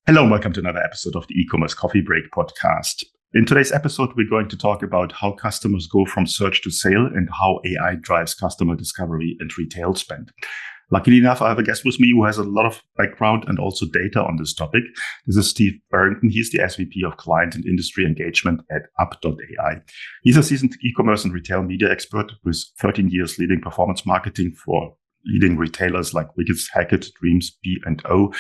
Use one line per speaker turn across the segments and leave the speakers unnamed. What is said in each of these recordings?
Hello and welcome to another episode of the e-commerce coffee break podcast. In today's episode, we're going to talk about how customers go from search to sale and how AI drives customer discovery and retail spend. Luckily enough, I have a guest with me who has a lot of background and also data on this topic. This is Steve Warrington. He's the SVP of Client and Industry Engagement at up.ai. He's a seasoned e-commerce and retail media expert with 13 years leading performance marketing for leading retailers like Wickes, Hackett, Dreams, B&O,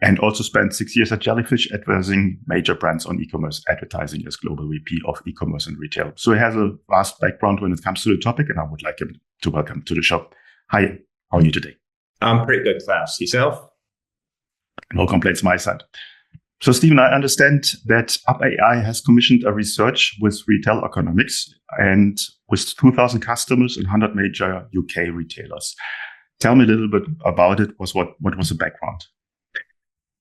and also spent 6 years at Jellyfish advising major brands on e-commerce advertising as Global VP of e-commerce and retail. So he has a vast background when it comes to the topic, and I would like him to welcome to the show. Hi, how are you today?
I'm pretty good, Klaus. Yourself?
No complaints my side. So Stephen, I understand that up.ai has commissioned a research with retail economics and with 2,000 customers and 100 major UK retailers. Tell me a little bit about it. What was the background?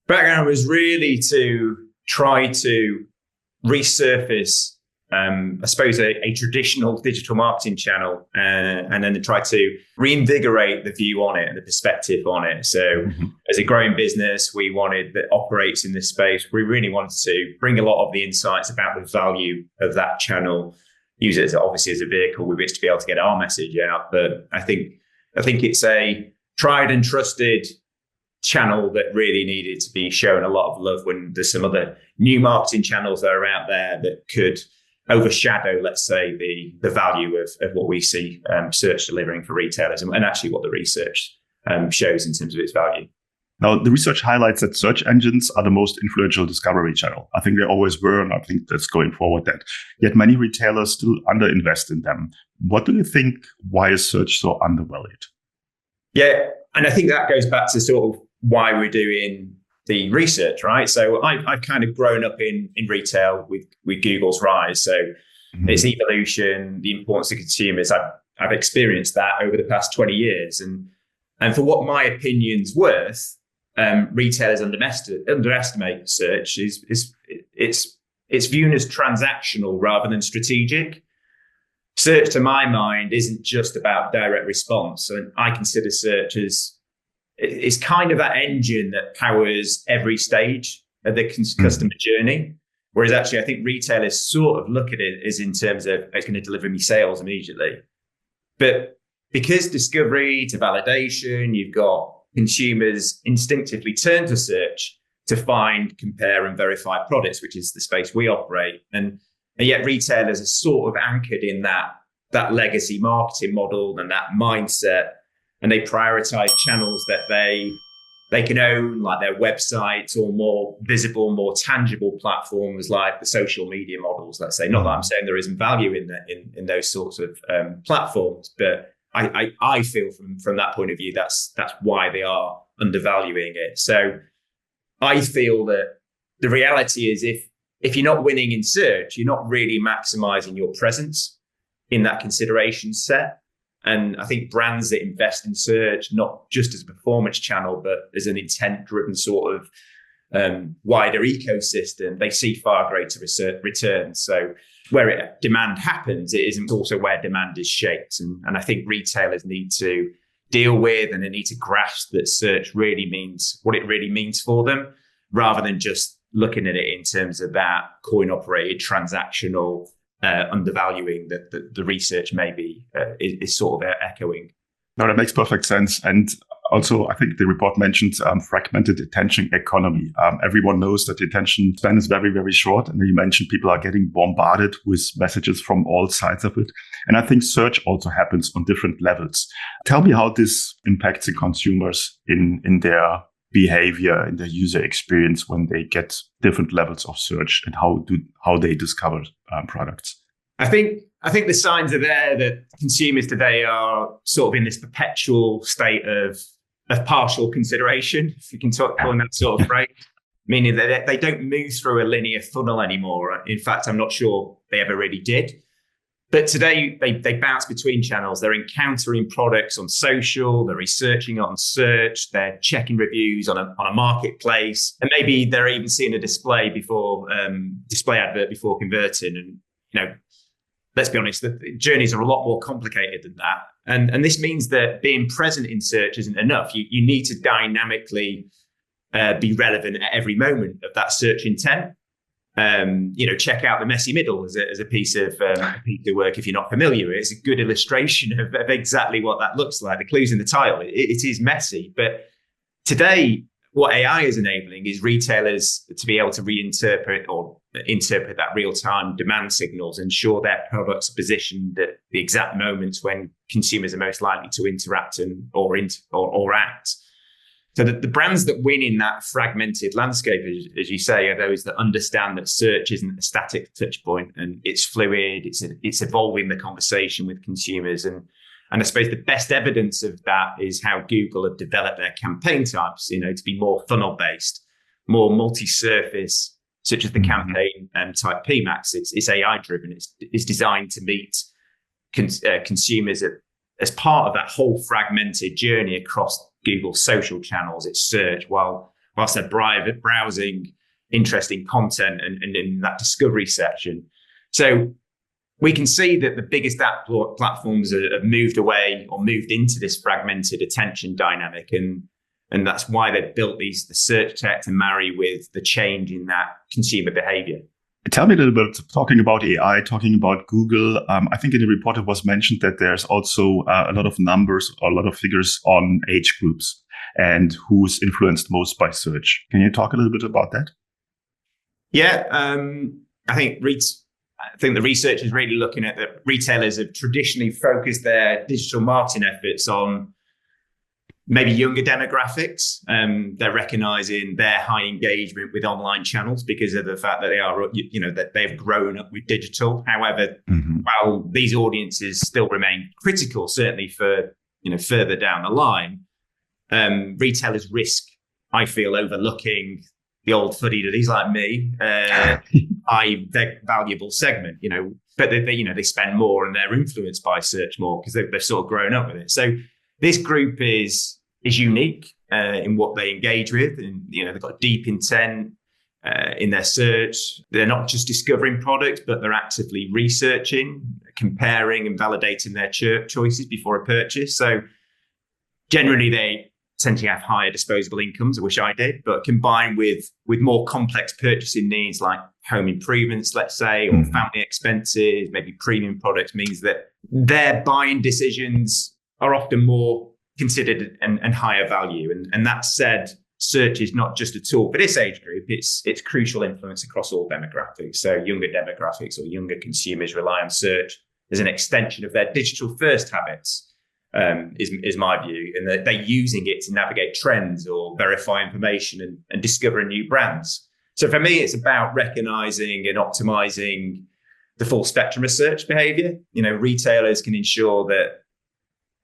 Background was really to try to resurface, I suppose, a traditional digital marketing channel, and then to try to reinvigorate the view on it and the perspective on it. So as a growing business, we wanted that operates in this space. We really wanted to bring a lot of the insights about the value of that channel, use it as obviously as a vehicle with which to be able to get our message out. But I think it's a tried and trusted channel that really needed to be shown a lot of love when there's some other new marketing channels that are out there that could overshadow, let's say, the value of what we see search delivering for retailers and actually what the research shows in terms of its value.
Now, the research highlights that search engines are the most influential discovery channel. I think they always were, and I think that's going forward that. Yet many retailers still underinvest in them. What do you think? Why is search so undervalued?
Yeah, and I think that goes back to sort of why we're doing the research, right? So I've kind of grown up in retail with Google's rise. So its evolution, the importance to consumers, I've experienced that over the past 20 years. And for what my opinion's worth, retailers underestimate search. It's viewed as transactional rather than strategic. Search, to my mind, isn't just about direct response. And I consider search as it's kind of that engine that powers every stage of the customer journey. Whereas actually, I think retailers sort of look at it as in terms of it's going to deliver me sales immediately. But because discovery to validation, you've got consumers instinctively turn to search to find, compare, and verify products, which is the space we operate. And yet retailers are sort of anchored in that legacy marketing model and that mindset. And they prioritize channels that they can own, like their websites, or more visible, more tangible platforms like the social media models, let's say. Not that I'm saying there isn't value in those sorts of platforms, but I feel from that point of view, that's why they are undervaluing it. So I feel that the reality is if you're not winning in search, you're not really maximizing your presence in that consideration set. And I think brands that invest in search, not just as a performance channel, but as an intent-driven sort of wider ecosystem, they see far greater returns. So where demand happens, it isn't also where demand is shaped. And I think retailers need to deal with and they need to grasp that search really means what it really means for them, rather than just looking at it in terms of that coin-operated transactional undervaluing that the research maybe is sort of echoing.
No, that makes perfect sense. And also, I think the report mentions fragmented attention economy. Everyone knows that the attention span is very, very short. And you mentioned people are getting bombarded with messages from all sides of it. And I think search also happens on different levels. Tell me how this impacts the consumers in their behavior, in their user experience when they get different levels of search and how they discover products.
I think the signs are there that consumers today are sort of in this perpetual state of partial consideration, if you can talk on that sort of phrase, meaning that they don't move through a linear funnel anymore. In fact, I'm not sure they ever really did. But today they bounce between channels. They're encountering products on social, they're researching on search, they're checking reviews on a marketplace, and maybe they're even seeing a display advert before converting. And let's be honest, the journeys are a lot more complicated than that. And this means that being present in search isn't enough. You need to dynamically be relevant at every moment of that search intent. Check out the messy middle as a piece of work if you're not familiar. It's a good illustration of exactly what that looks like. The clue's in the title. It is messy, but today, what AI is enabling is retailers to be able to reinterpret or interpret that real-time demand signals, ensure their products are positioned at the exact moments when consumers are most likely to interact or act. So the brands that win in that fragmented landscape, as you say, are those that understand that search isn't a static touch point and it's fluid, it's evolving the conversation with consumers. And I suppose the best evidence of that is how Google have developed their campaign types, to be more funnel-based, more multi-surface, such as the campaign type PMAX. It's AI-driven. It's designed to meet consumers as part of that whole fragmented journey across Google's social channels. It's search whilst they're browsing interesting content and in that discovery section. So we can see that the biggest app platforms have moved away or moved into this fragmented attention dynamic. And that's why they've built the search tech to marry with the change in that consumer behavior.
Tell me a little bit, talking about AI, talking about Google. I think in the report it was mentioned that there's also a lot of numbers or a lot of figures on age groups and who's influenced most by search. Can you talk a little bit about that?
Yeah, I think the research is really looking at that retailers have traditionally focused their digital marketing efforts on maybe younger demographics. They're recognizing their high engagement with online channels because of the fact that that they've grown up with digital. However, while these audiences still remain critical, certainly for, further down the line, retailers risk, I feel, overlooking the old fuddy-duddies like me, high valuable segment, but they spend more and they're influenced by search more because they've sort of grown up with it. So this group is unique in what they engage with, and they've got deep intent in their search. They're not just discovering products, but they're actively researching, comparing, and validating their choices before a purchase. So generally, they tend to have higher disposable incomes. I wish I did, but combined with more complex purchasing needs like home improvements, let's say, or family expenses, maybe premium products, means that their buying decisions are often more considered and higher value. And that said, search is not just a tool for this age group, it's crucial influence across all demographics. So younger demographics or younger consumers rely on search as an extension of their digital first habits, is my view. And they're using it to navigate trends or verify information and discover new brands. So for me, it's about recognizing and optimizing the full spectrum of search behavior. Retailers can ensure that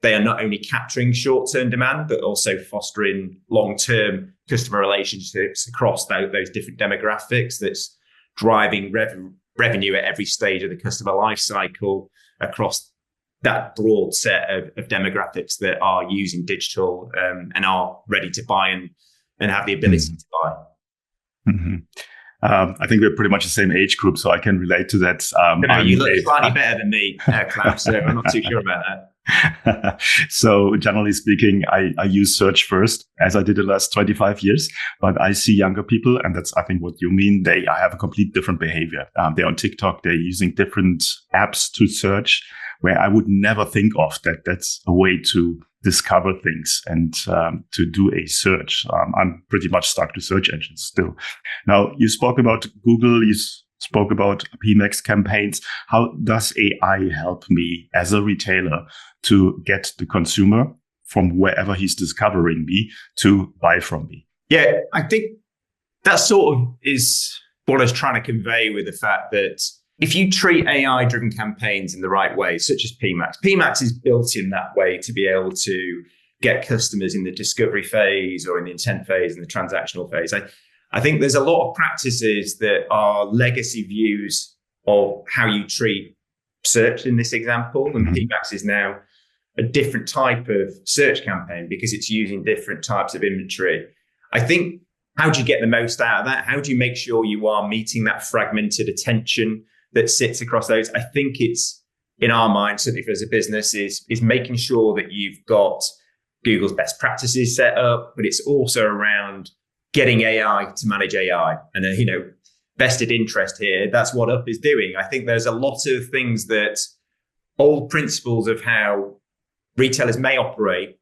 they are not only capturing short-term demand, but also fostering long-term customer relationships across those different demographics that's driving revenue at every stage of the customer life cycle across that broad set of demographics that are using digital and are ready to buy and have the ability to buy.
I think we're pretty much the same age group, so I can relate to that.
You look slightly better than me, Klaus, so I'm not too sure about that.
So generally speaking, I use search first, as I did the last 25 years, but I see younger people, and that's, I think, what you mean. They have a complete different behavior. They're on TikTok, they're using different apps to search, where I would never think of that's a way to discover things and to do a search. I'm pretty much stuck to search engines still. Now, you spoke about Google, you spoke about PMAX campaigns. How does AI help me as a retailer to get the consumer from wherever he's discovering me to buy from me?
Yeah, I think that sort of is what I was trying to convey with the fact that if you treat AI-driven campaigns in the right way, such as PMAX is built in that way to be able to get customers in the discovery phase or in the intent phase and the transactional phase. I think there's a lot of practices that are legacy views of how you treat search in this example. And PMAX is now a different type of search campaign because it's using different types of inventory. I think, how do you get the most out of that? How do you make sure you are meeting that fragmented attention that sits across those? I think it's, in our mind, certainly for as a business, is making sure that you've got Google's best practices set up, but it's also around getting AI to manage AI. And, vested interest here, that's what Up is doing. I think there's a lot of things that old principles of how retailers may operate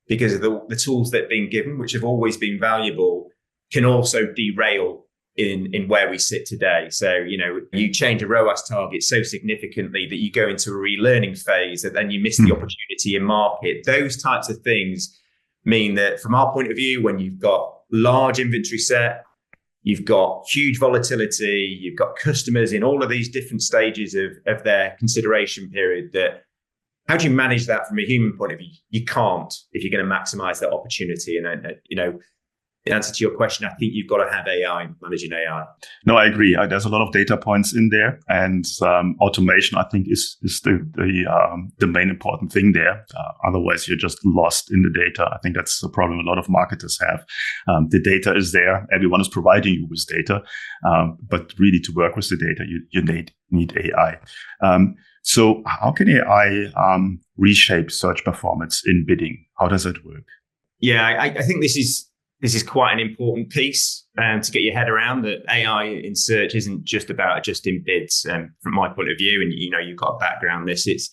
because of the tools that have been given, which have always been valuable, can also derail in where we sit today. So, you change a ROAS target so significantly that you go into a relearning phase, that then you miss the opportunity in market. Those types of things mean that from our point of view, when you've got large inventory set, you've got huge volatility, you've got customers in all of these different stages of their consideration period, that how do you manage that from a human point of view? You can't if you're going to maximize that opportunity. And, in answer to your question, I think you've got to have AI managing AI.
No, I agree. There's a lot of data points in there, and automation, I think, is the main important thing there. Otherwise, you're just lost in the data. I think that's the problem a lot of marketers have. The data is there. Everyone is providing you with data, but really to work with the data, you need AI. So how can AI reshape search performance in bidding? How does it work?
Yeah, I think this is quite an important piece to get your head around, that AI in search isn't just about adjusting bids. From my point of view, and you've got a background in this,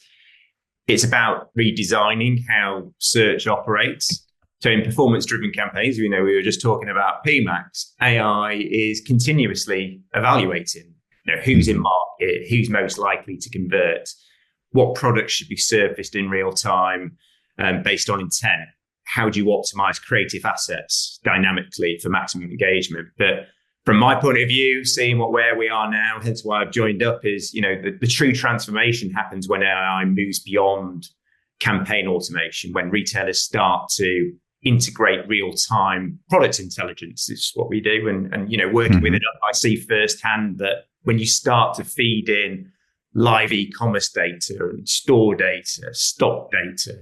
it's about redesigning how search operates. So in performance-driven campaigns, we were just talking about PMAX. AI is continuously evaluating, who's in market, who's most likely to convert, what products should be surfaced in real time based on intent. How do you optimize creative assets dynamically for maximum engagement? But from my point of view, seeing where we are now, hence why I've joined Up, is the true transformation happens when AI moves beyond campaign automation, when retailers start to integrate real-time product intelligence. It's what we do, and working with it, I see firsthand that when you start to feed in live e-commerce data and store data, stock data,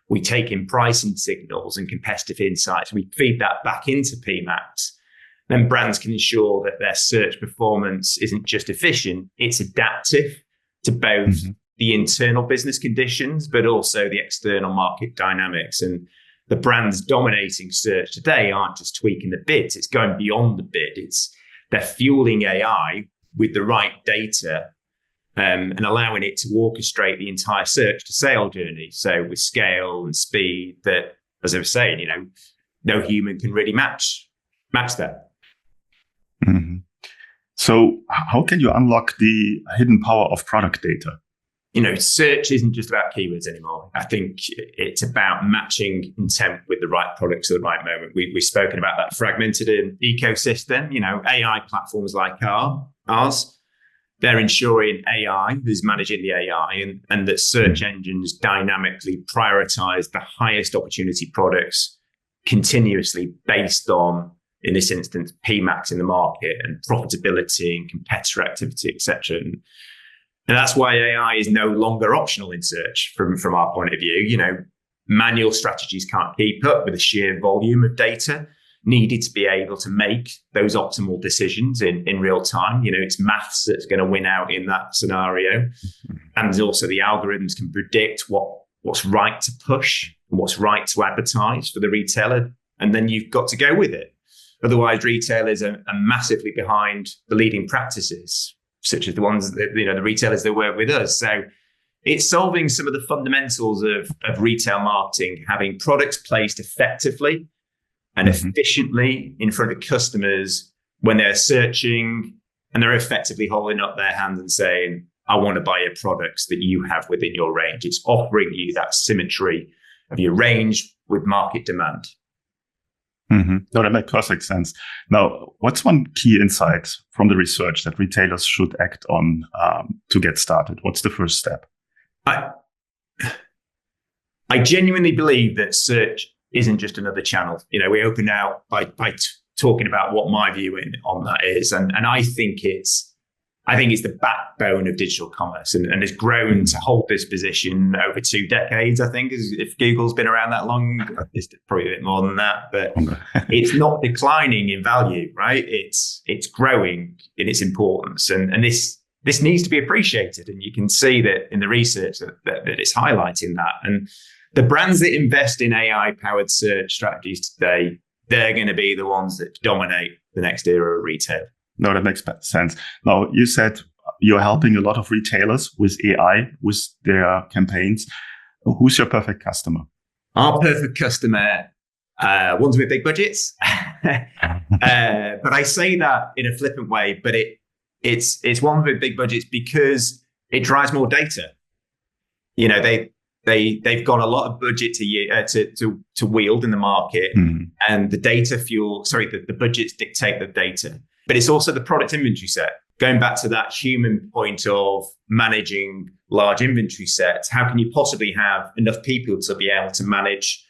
we take in pricing signals and competitive insights, we feed that back into PMAX, then brands can ensure that their search performance isn't just efficient, it's adaptive to both the internal business conditions, but also the external market dynamics. And the brands dominating search today aren't just tweaking the bids, it's going beyond the bid. They're fueling AI with the right data and allowing it to orchestrate the entire search to sale journey. So with scale and speed that, as I was saying, no human can really match that.
So how can you unlock the hidden power of product data?
Search isn't just about keywords anymore. I think it's about matching intent with the right products at the right moment. We've spoken about that fragmented ecosystem. AI platforms like ours, they're ensuring AI is managing the AI and that search engines dynamically prioritize the highest opportunity products continuously based on, in this instance, PMAX in the market and profitability and competitor activity, etc. And that's why AI is no longer optional in search from our point of view. Manual strategies can't keep up with the sheer volume of data needed to be able to make those optimal decisions in real time. It's maths that's going to win out in that scenario. And also the algorithms can predict what's right to push and what's right to advertise for the retailer. And then you've got to go with it. Otherwise, retailers are massively behind the leading practices, such as the ones that, the retailers that work with us. So it's solving some of the fundamentals of retail marketing, having products placed effectively and efficiently in front of customers when they're searching, and they're effectively holding up their hand and saying, I want to buy your products that you have within your range. It's offering you that symmetry of your range with market demand.
No, that makes perfect sense. Now, what's one key insight from the research that retailers should act on to get started? What's the first step?
I genuinely believe that search isn't just another channel. We open out by talking about what my view on that is, and I think it's the backbone of digital commerce, and has grown to hold this position over 2 decades. I think if Google's been around that long, it's probably a bit more than that, but it's not declining in value, right? It's growing in its importance, and this needs to be appreciated, and you can see that in the research that it's highlighting that. And the brands that invest in AI-powered search strategies today, they're going to be the ones that dominate the next era of retail.
No, that makes sense. Now, you said you're helping a lot of retailers with AI, with their campaigns. Who's your perfect customer?
Our perfect customer, ones with big budgets. But I say that in a flippant way, but it's one with big budgets because it drives more data. You know, they've got a lot of budget to wield in the market, and the the budgets dictate the data. But it's also the product inventory set. Going back to that human point of managing large inventory sets, how can you possibly have enough people to be able to manage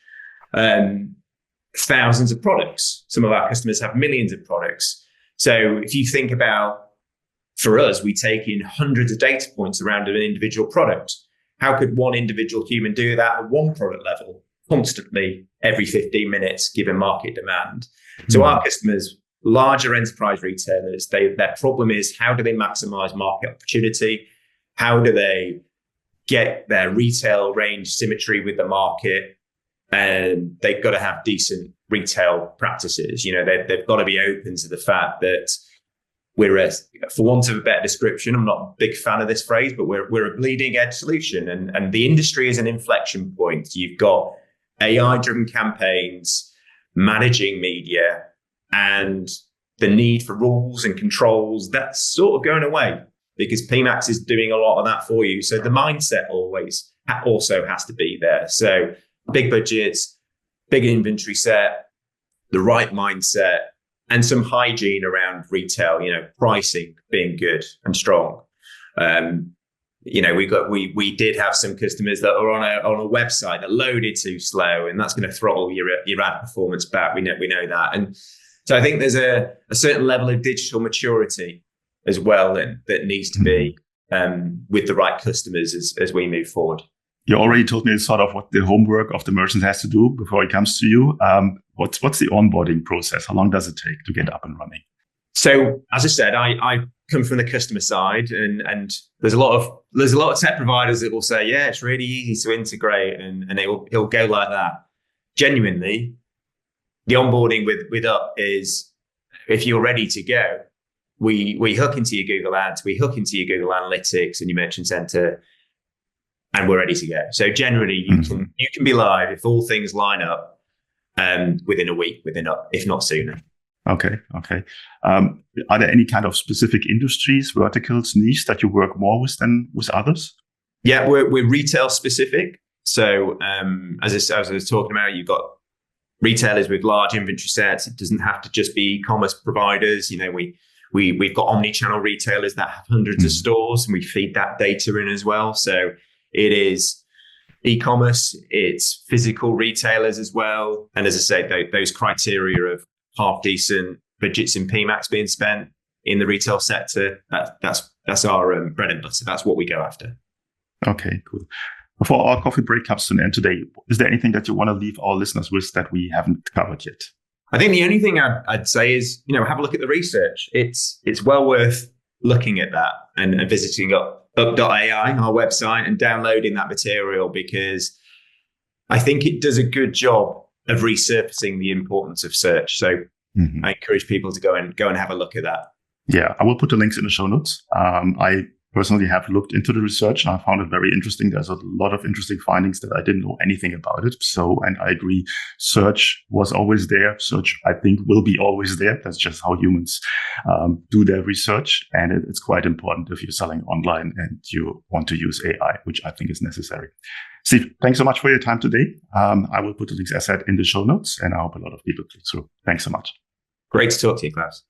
thousands of products? Some of our customers have millions of products. So if you think about, for us, we take in hundreds of data points around an individual product. How could one individual human do that at one product level constantly every 15 minutes, given market demand? So our customers, larger enterprise retailers, their problem is, how do they maximize market opportunity? How do they get their retail range symmetry with the market? And they've got to have decent retail practices. You know, they've got to be open to the fact that we're for want of a better description, I'm not a big fan of this phrase, but we're a bleeding edge solution. And the industry is an inflection point. You've got AI-driven campaigns, managing media, and the need for rules and controls, that's sort of going away because PMax is doing a lot of that for you. So the mindset always also has to be there. So big budgets, big inventory set, the right mindset, and some hygiene around retail, you know, pricing being good and strong. You know, we did have some customers that are on a website that loaded too slow, and that's going to throttle your ad performance back. We know that. And so I think there's a certain level of digital maturity as well that needs to be with the right customers as we move forward.
You already told me sort of what the homework of the merchant has to do before it comes to you. What's the onboarding process? How long does it take to get up and running?
So, as I said, I come from the customer side, and there's a lot of tech providers that will say, yeah, it's really easy to integrate, and it'll go like that. Genuinely, the onboarding with Up is, if you're ready to go, we hook into your Google Ads, we hook into your Google Analytics and your Merchant Center, and we're ready to go. So generally, you can be live if all things line up within a week, if not sooner.
Okay. Are there any kind of specific industries, verticals, niche that you work more with than with others?
Yeah, we're retail specific. So as I was talking about, you've got retailers with large inventory sets. It doesn't have to just be e-commerce providers. You know, we've got omni-channel retailers that have hundreds of stores, and we feed that data in as well. So it is e-commerce, it's physical retailers as well. And as I say, those criteria of half decent budgets in PMax being spent in the retail sector, that's our bread and butter. That's what we go after. Okay,
cool. Before our coffee break comes to an end today, is there anything that you want to leave our listeners with that we haven't covered yet?
I think the only thing I'd say is, you know, have a look at the research. It's well worth looking at that and visiting up.ai, our website, and downloading that material, because I think it does a good job of resurfacing the importance of search. So I encourage people to go and have a look at that.
Yeah, I will put the links in the show notes. I personally have looked into the research and I found it very interesting. There's a lot of interesting findings that I didn't know anything about it. So, and I agree, search was always there. Search, I think, will be always there. That's just how humans do their research. And it's quite important if you're selling online and you want to use AI, which I think is necessary. Steve, thanks so much for your time today. I will put the links, as said, in the show notes, and I hope a lot of people click through. Thanks so much.
Great to talk to you, Klaus.